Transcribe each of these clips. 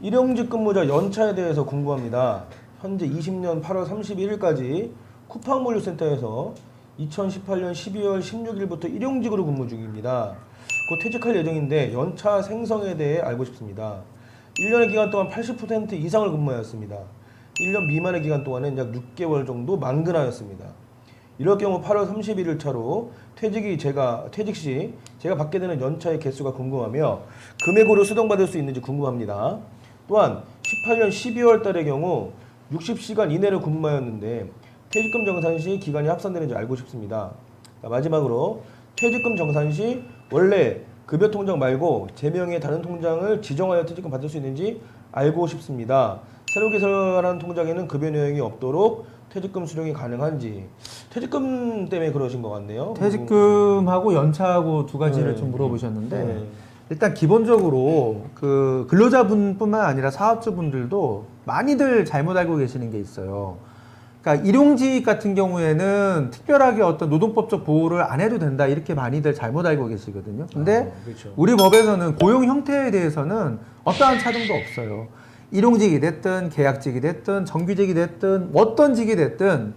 일용직 근무자 연차에 대해서 궁금합니다. 현재 20년 8월 31일까지 쿠팡물류센터에서 2018년 12월 16일부터 일용직으로 근무 중입니다. 곧 퇴직할 예정인데 연차 생성에 대해 알고 싶습니다. 1년의 기간 동안 80% 이상을 근무하였습니다. 1년 미만의 기간 동안은 약 6개월 정도 만근하였습니다. 이럴 경우 8월 31일 차로 퇴직 시 제가 받게 되는 연차의 개수가 궁금하며 금액으로 수당받을 수 있는지 궁금합니다. 또한 18년 12월 달의 경우 60시간 이내로 근무하였는데 퇴직금 정산 시 기간이 합산되는지 알고 싶습니다. 마지막으로 퇴직금 정산 시 원래 급여 통장 말고 제 명의 다른 통장을 지정하여 퇴직금 받을 수 있는지 알고 싶습니다. 새로 개설한 통장에는 급여 내용이 없도록 퇴직금 수령이 가능한지. 퇴직금 때문에 그러신 것 같네요. 퇴직금하고 연차하고 두 가지를 좀 물어보셨는데 일단 기본적으로 그 근로자분뿐만 아니라 사업주분들도 많이들 잘못 알고 계시는 게 있어요. 그러니까 일용직 같은 경우에는 특별하게 어떤 노동법적 보호를 안 해도 된다 이렇게 많이들 잘못 알고 계시거든요. 근데 그렇죠. 우리 법에서는 고용 형태에 대해서는 어떠한 차등도 없어요. 일용직이 됐든 계약직이 됐든 정규직이 됐든 어떤 직이 됐든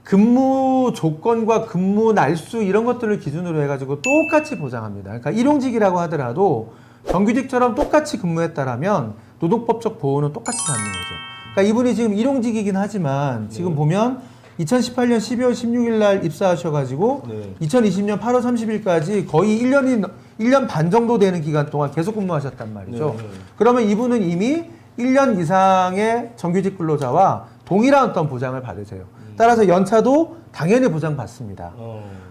근무 조건과 근무 날수 이런 것들을 기준으로 해가지고 똑같이 보장합니다. 그러니까 일용직이라고 하더라도 정규직처럼 똑같이 근무했다라면 노동법적 보호는 똑같이 받는 거죠. 그러니까 이분이 지금 일용직이긴 하지만 지금 보면 2018년 12월 16일 날 입사하셔가지고 2020년 8월 30일까지 거의 1년 반 정도 되는 기간 동안 계속 근무하셨단 말이죠. 그러면 이분은 이미 1년 이상의 정규직 근로자와 동일한 어떤 보장을 받으세요. 따라서 연차도 당연히 보장받습니다.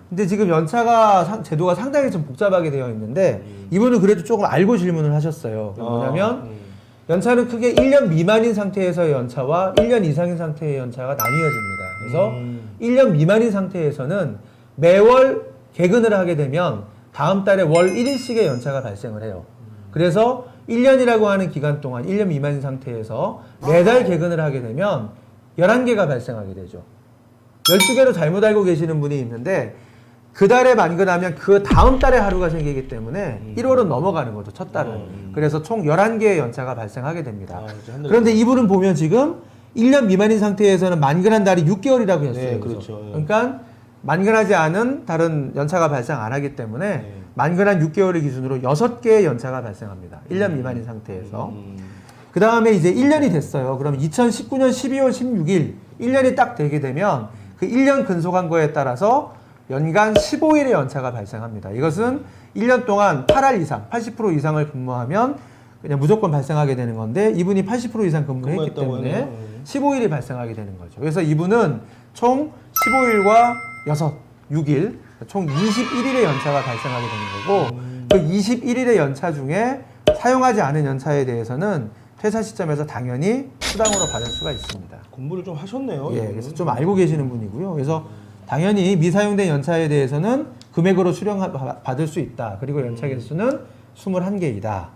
근데 지금 연차가 제도가 상당히 좀 복잡하게 되어 있는데 이분은 그래도 조금 알고 질문을 하셨어요. 뭐냐면 연차는 크게 1년 미만인 상태에서의 연차와 1년 이상인 상태의 연차가 나뉘어집니다. 그래서 1년 미만인 상태에서는 매월 개근을 하게 되면 다음 달에 월 1일씩의 연차가 발생을 해요. 그래서 1년이라고 하는 기간 동안 1년 미만인 상태에서 매달 개근을 하게 되면 11개가 발생하게 되죠. 12개로 잘못 알고 계시는 분이 있는데 그 달에 만근하면 그 다음 달에 하루가 생기기 때문에 1월은 넘어가는 거죠. 첫 달은. 그래서 총 11개의 연차가 발생하게 됩니다. 그런데 이분은 보면 지금 1년 미만인 상태에서는 만근한 달이 6개월이라고 했어요. 네, 그렇죠. 그러니까 만근하지 않은 다른 연차가 발생 안 하기 때문에 만근한 6개월을 기준으로 6개의 연차가 발생합니다. 1년 미만인 상태에서. 그 다음에 이제 1년이 됐어요. 그럼 2019년 12월 16일 1년이 딱 되게 되면 그 1년 근속한 거에 따라서 연간 15일의 연차가 발생합니다. 이것은 1년 동안 8할 이상, 80% 이상을 근무하면 그냥 무조건 발생하게 되는 건데 이분이 80% 이상 근무했기 때문에 15일이 발생하게 되는 거죠. 그래서 이분은 총 15일과 6일, 총 21일의 연차가 발생하게 되는 거고 그 21일의 연차 중에 사용하지 않은 연차에 대해서는 퇴사 시점에서 당연히 수당으로 받을 수가 있습니다. 공부를 좀 하셨네요. 예, 그래서 좀 알고 계시는 분이고요. 그래서 당연히 미사용된 연차에 대해서는 금액으로 수령받을 수 있다. 그리고 연차 개수는 21개이다.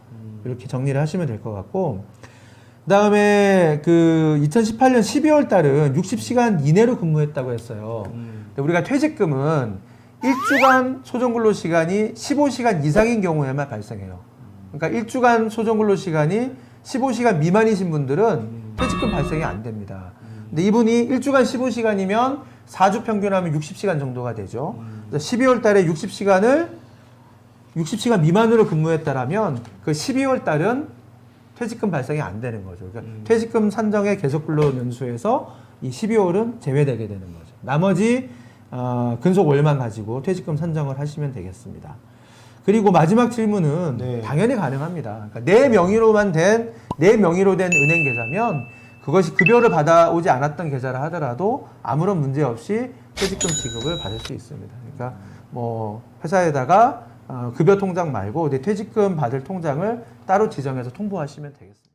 이렇게 정리를 하시면 될 것 같고 그 다음에 그 2018년 12월 달은 60시간 이내로 근무했다고 했어요. 근데 우리가 퇴직금은 1주간 소정근로시간이 15시간 이상인 경우에만 발생해요. 그러니까 1주간 소정근로시간이 15시간 미만이신 분들은 퇴직금 발생이 안 됩니다. 근데 이분이 1주간 15시간이면 4주 평균하면 60시간 정도가 되죠. 그래서 12월 달에 60시간 미만으로 근무했다라면 그 12월 달은 퇴직금 발생이 안 되는 거죠. 그러니까 퇴직금 산정의 계속근로 연수에서 이 12월은 제외되게 되는 거죠. 나머지 근속 월만 가지고 퇴직금 산정을 하시면 되겠습니다. 그리고 마지막 질문은 당연히 가능합니다. 그러니까 내 명의로 된 은행 계좌면 그것이 급여를 받아오지 않았던 계좌라 하더라도 아무런 문제 없이 퇴직금 지급을 받을 수 있습니다. 그러니까 뭐 회사에다가 급여 통장 말고 내 퇴직금 받을 통장을 따로 지정해서 통보하시면 되겠습니다.